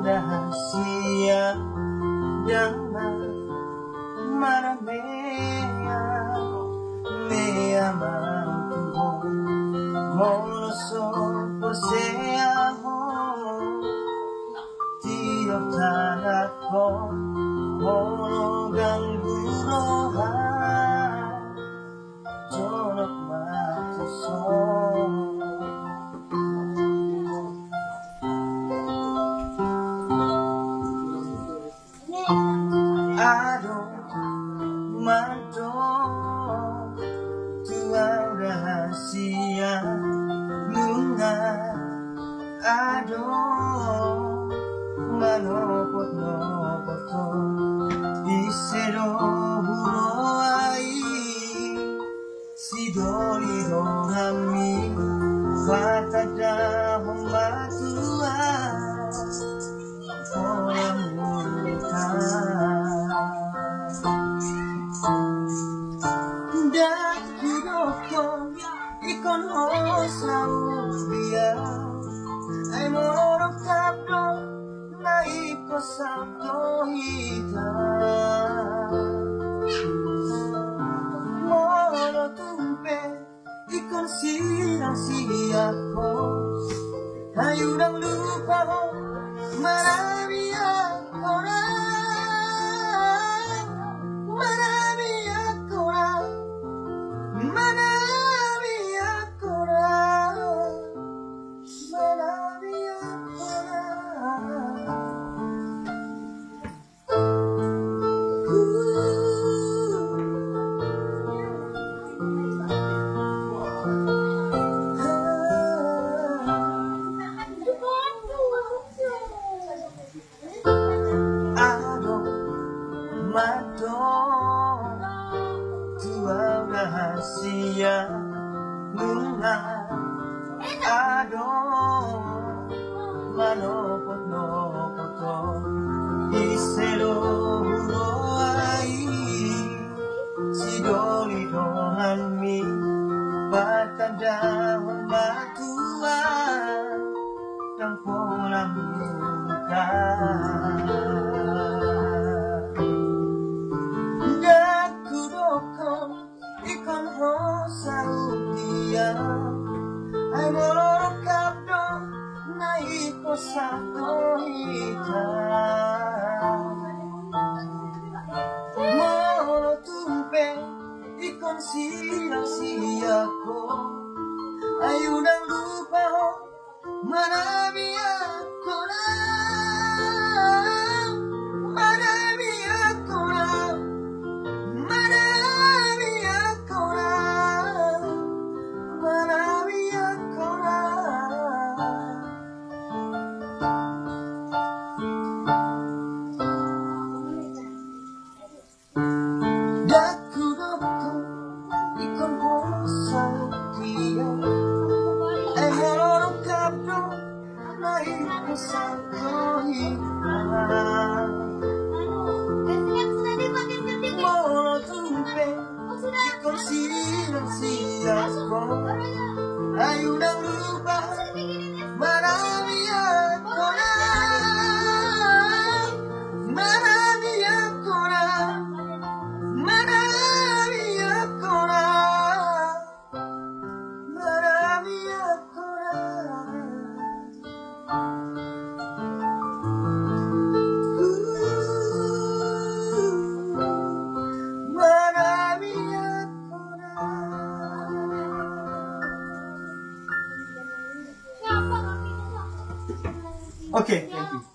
Rahasia jangan maramea mea mantuho mono sopo seaho tio tanako mono gangguroha jonok matuso. Rahasia lunga ado manopot nopoto isero huro ai sidori rohami fatada hombatua orang muka ikon hosa ubia ay moro kapdo na iko sakto hita moro tumpe ikon silang siyako ay urang lupa ho marami ako na marami ako na rahasia lunga ado manopot nopoto isero huro ai sidoli dohanmi patada hombatua dan pola muka ikon hosa ubia ay moro kapdo na iko sakto hita moro tumpe ikon silang siyako ay unang lupa ho marami ako na marami ako na ayudang lupa marami ako na marami ako na marami ako na marami ako na. Okay, thank you.